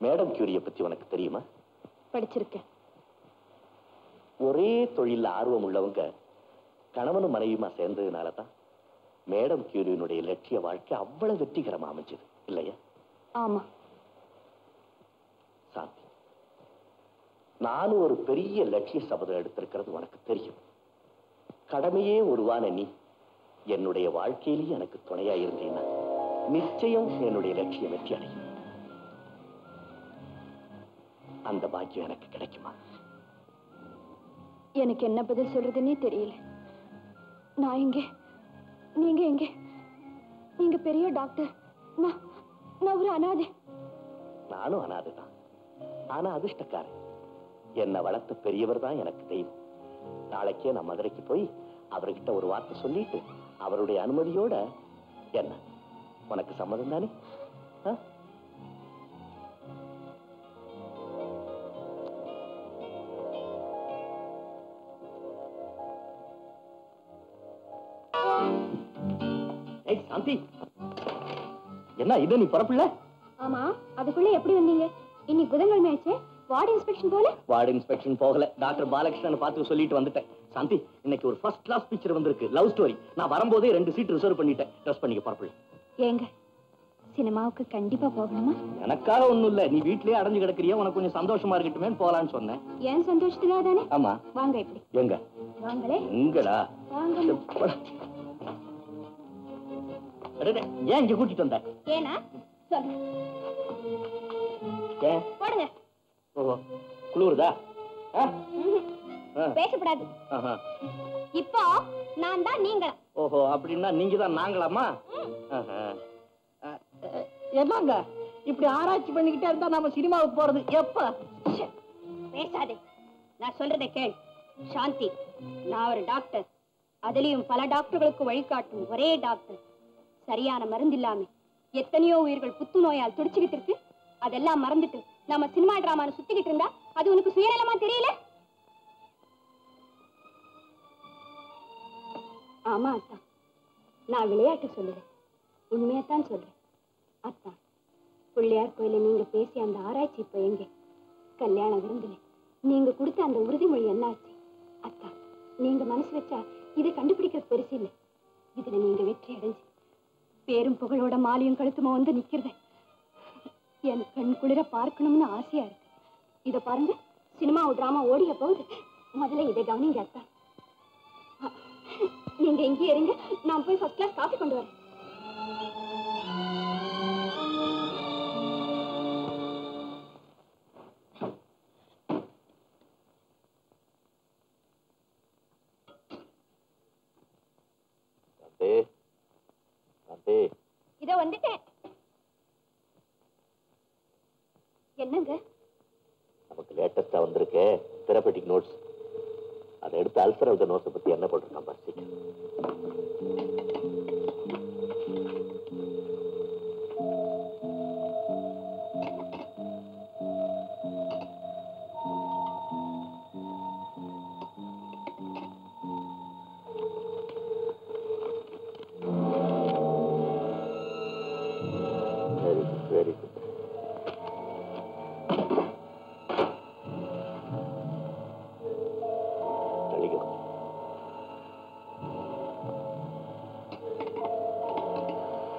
Madam கியூரிய பத்தி உனக்கு தெரியுமா? படிச்சிருக்கேன். ஒரே தொழில ஆர்வம் உள்ளவங்க கணவனும் மனைவியுமா சேர்ந்ததுனாலதான் மேடம் கியூரியினுடைய லட்சிய வாழ்க்கை அவ்வளவு வெற்றிகரமா அமைஞ்சது இல்லையா? ஆமா. சாந்தி, நானும் ஒரு பெரிய லட்சிய சபதம் எடுத்திருக்கிறது உனக்கு தெரியும். கடமையே உருவான நீ என்னுடைய வாழ்க்கையிலேயே எனக்கு துணையா இருந்தீன்னா நிச்சயம் என்னுடைய லட்சியம் வெற்றி அடையும். அந்த பாக்கியம் எனக்கு கிடைக்குமா? எனக்கு என்ன பதில் சொல்றதுன்னே தெரியல. நான் எங்க, நீங்க எங்க? நீங்க பெரிய டாக்டர், நான் ஒரு அனாதை. நானும் அனாதைதான். ஆனா அதிர்ஷ்டக்காரன். என்னை வளர்த்த பெரியவர் தான் எனக்கு தெய்வம். நாளைக்கே நான் மதுரைக்கு போய் அவர்கிட்ட ஒரு வார்த்தை சொல்லிட்டு அவருடைய அனுமதியோட என்ன உனக்கு சம்மதம் தானே? சாந்தி, என்ன இது நீ புறப்படல? ஆமா, அதுக்குள்ள எப்படி வந்தீங்க? இன்னைக்கு புதன்கிழமை ஆச்சு. வார்டு இன்ஸ்பெக்ஷன் போல? வார்டு இன்ஸ்பெக்ஷன் போகல, டாக்டர் பாலகிருஷ்ணன் பார்த்து சொல்லிட்டு வந்துட்டேன். சாந்தி, இன்னைக்கு ஒரு ஃபர்ஸ்ட் கிளாஸ் பிக்சர் வந்திருக்கு, லவ் ஸ்டோரி. நான் வரும்போதே 2 சீட் ரிசர்வ் பண்ணிட்டேன். ட்ரெஸ் பண்ணிக்க புறப்படல. ஏங்க, சினிமாவுக்கு கண்டிப்பா போகணுமா? எனக்காக ஒண்ணும் இல்ல, நீ வீட்லயே அடைஞ்சு கிடக்குறியா, உனக்கு கொஞ்சம் சந்தோஷமா இருக்கட்டுமே போலான்னு சொன்னேன். ஏன் சந்தோஷத்துக்காக தானே? ஆமா. வாங்க. இப்படி எங்க? வாங்களே. எங்கடா? வாங்க. ஏன் இங்க கூட்டிட்டு வந்த? ஏனா சொல்லு. ஏன் போடுங்க. ஓஹோ, குளிருதா? பேசப்படாது. இப்போ நான் தான் நீங்க. ஓஹோ, அப்படின்னா நீங்க தான் நாங்களாமா? என்னங்க இப்படி ஆராய்ச்சி பண்ணிக்கிட்டே இருந்தா நாம சினிமாவுக்கு போறது எப்ப? பேசாதே, நான் சொல்றதை கேள். சாந்தி, நான் ஒரு டாக்டர். அதுலயும் பல டாக்டர்களுக்கு வழிகாட்டும் ஒரே டாக்டர். சரியான மருந்து இல்லாம எத்தனையோ உயிர்கள் புத்துநோயால் துடிச்சுக்கிட்டு இருக்கு. அதெல்லாம் மறந்துட்டு நாம சினிமா டிராமான்னு சுத்திக்கிட்டு இருந்தா அது உனக்கு சுயநலமா தெரியல? ஆமா அத்தா, நான் விளையாட்டு சொல்லுறேன், உண்மையத்தான் சொல்றேன். அத்தா, பிள்ளையார் கோயில நீங்க பேசி அந்த ஆராய்ச்சி இப்ப எங்க? கல்யாண விருந்துல நீங்க கொடுத்த அந்த உறுதிமொழி என்னாச்சு? அத்தா, நீங்க மனசு வச்சா இதை கண்டுபிடிக்கிறது பெருசு இல்லை. இதுல நீங்க வெற்றி அடைஞ்சு பேரும் புகழோட மாலையும் கழுத்துமா வந்து நிக்கிறத என் கண் குளிர பார்க்கணும்னு ஆசையா இருக்கு. இத பாருங்க, சினிமா டிராமா ஓடிய போகுது. முதல்ல இதை கவனிங்க அத்தா. நீங்க இங்கே இருங்க, நான் போய் ஃபர்ஸ்ட் கிளாஸ் காஃபி கொண்டு வரேன். இதோ வந்துட்டேன். என்னங்க? நமக்கு லேட்டஸ்டா வந்திருக்கு தெரபெட்டிக் நோட்ஸ். அதை எடுத்து அல்சர் எழுத நோட்ஸை பத்தி என்ன போட்டிருக்கான் பாரு. Very good.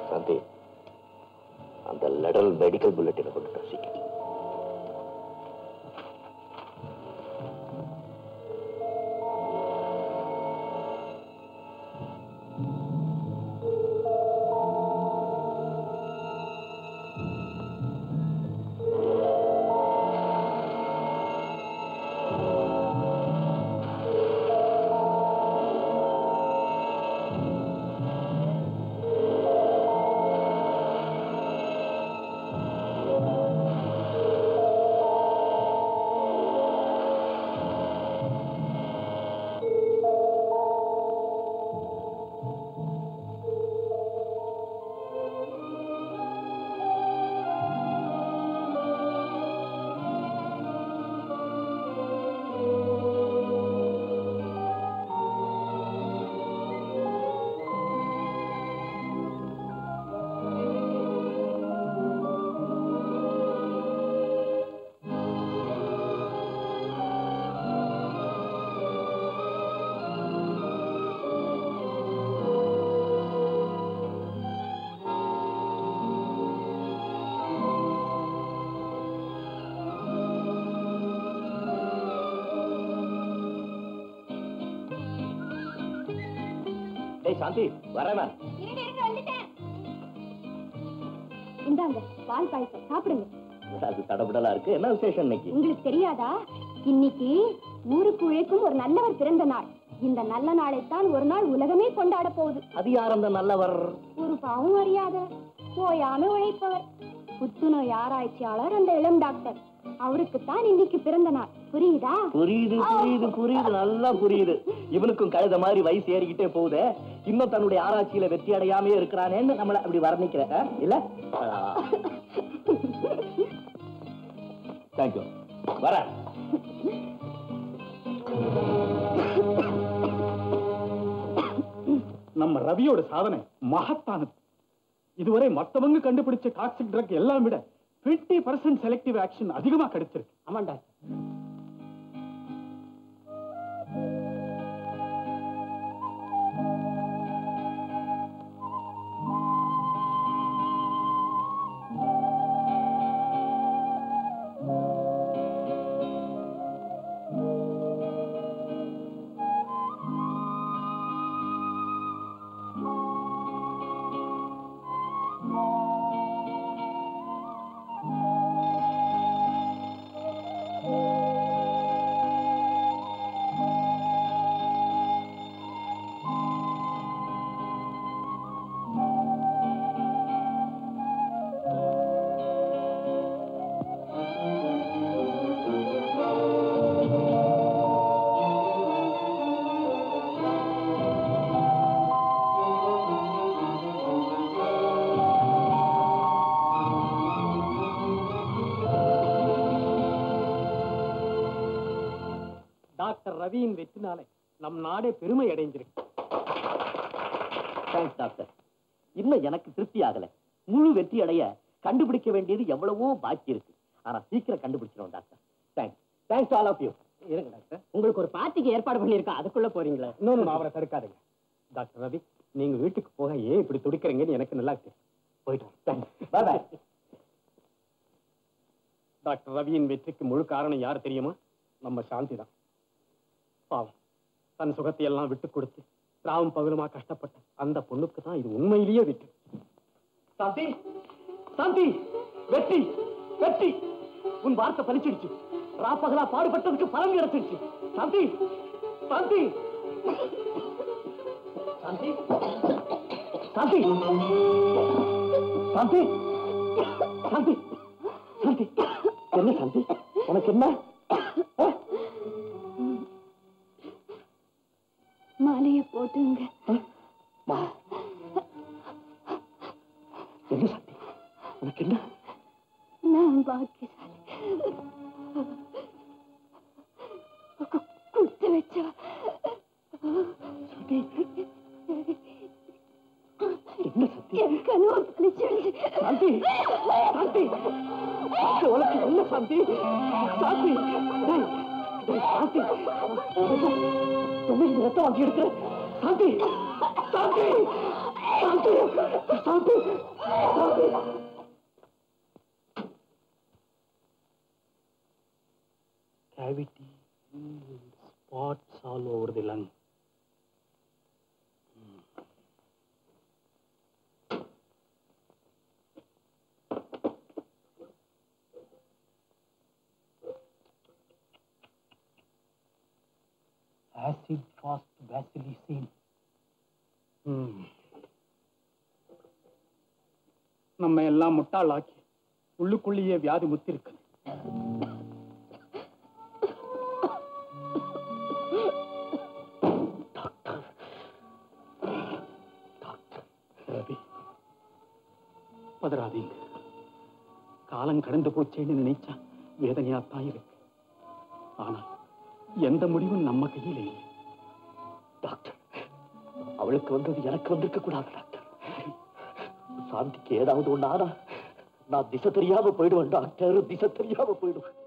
சாந்தி, அந்த லெடல் மெடிக்கல் புல்லட்டினை கொண்டு சீக்கிரம். ஏய் சாந்தி வரேன். இந்தாங்க பால் பாயசம் சாப்பிடுங்க. அது தடபடலா இருக்கு. என்ன விசேஷம் இன்னைக்கு? உங்களுக்கு தெரியாதா? இன்னைக்கு ஊருக்கு உழைக்கும் ஒரு நல்லவர் பிறந்த நாள். இந்த நல்ல நாளைத்தான் ஒரு நாள் உலகமே கொண்டாட போகுது. அது யார் அந்த நல்லவர்? ஒரு பாவம் அறியாத போயாம உழைப்பவர், புத்துநோய் ஆராய்ச்சியாளர் அந்த இளம் டாக்டர். அவருக்குத்தான் இன்னைக்கு பிறந்த நாள். புரியுதா? புரியுது புரியுது புரியுது, நல்லா புரியுது. இவனுக்கும் கழுத மாதிரி வயசு ஏறிக்கிட்டே போகுது. இன்னும் தன்னுடைய ஆராய்ச்சியில வெற்றி அடையாமே இருக்கிறானேன்னு நம்மள அப்படி வர்ணிக்கிற இல்ல? தேங்க்யூ. வர நம்ம ரவியோட சாதனை மகத்தானது. இதுவரை மத்தவங்க கண்டுபிடிச்ச டாக்ஸிக் ட்ரக் எல்லாம் விட 20% செலக்டிவ் ஆக்ஷன் அதிகமா கிடைச்சிருக்கு. ஆமாண்டா. டாக்டர் ரவியின் வெற்றினாலே நம் நாடே பெருமை அடைஞ்சிருக்கு. Thanks doctor. இன்னும் எனக்கு திருப்தி ஆகல. முழு வெற்றி அடைய கண்டுபிடிக்க வேண்டியது எவ்வளவோ பாக்கி இருக்கு. ஆனா சீக்கிரம் கண்டுபிடிச்சிடும் doctor. Thanks. Thanks all of you. இருங்க டாக்டர், உங்களுக்கு ஒரு பார்ட்டிக்கு ஏற்பாடு பண்ணியிருக்கேன், அதுக்குள்ள போறீங்களா? இன்னொன்னு அவரை தடுக்காதுங்க. டாக்டர் ரவி, நீங்க வீட்டுக்கு போக ஏன் இப்படி துடிக்கிறீங்கன்னு எனக்கு நல்லா தெரியும். போயிட்டு வரேன். பாய் பாய். டாக்டர் ரவியின் வெற்றிக்கு முழு காரணம் யார் தெரியுமா? நம்ம சாந்தி தான். பாவம், தன் சுகத்தை எல்லாம் விட்டு கொடுத்து ராவும் பகலுமா கஷ்டப்பட்ட அந்த பொண்ணுக்கு தான் இது உண்மையிலேயே வெற்றி. சாந்தி, சாந்தி, வெற்றி, வெற்றி. உன் வார்த்தை பலிச்சிடுச்சு. ராப்பகலா பாடுபட்டதுக்கு பலன் கிடைச்சிருச்சு. சாந்தி, சாந்தி, சாந்தி, சாந்தி, சாந்தி, சாந்தி, சாந்தி. என்ன சாந்தி, உனக்கு என்ன? மாலைய போட்டுங்க. என்ன சாந்தி, உனக்கு என்ன? நான் பாக்கியசாலி. குடுத்து வச்சா என்ன சத்தி? என் கனவு பலிச்சிடுச்சு. சாந்தி, சாந்தி, உனக்கு என்ன சாந்தி? சாந்தி, சாந்தி, என்ன ரத்தம் வாங்கி எடுக்கிற? சாந்தி, சாந்தி, சாந்தி, சாந்தி, சாந்தி. Cavity, spots all over the lung. Acid fast bacillicine. நம்ம எல்லாம் முட்டாளாக்கி உள்ளுக்குள்ளேயே வியாதி முத்திருக்கு. ரவி, பதறாதீங்க. காலம் கடந்து போச்சேன்னு நினைச்சா வேதனையாத்தான் இருக்கு. ஆனால் எந்த முடிவும் நம்ம கையில இல்லை. டாக்டர், அவளுக்கு வந்தது எனக்கு வந்திருக்க கூடாது டாக்டர். சாந்திக்கு ஏதாவது ஒண்ணு ஆனா நான் திசை தெரியாம போயிடுவேன் டாக்டர், திசை தெரியாம போயிடுவேன்.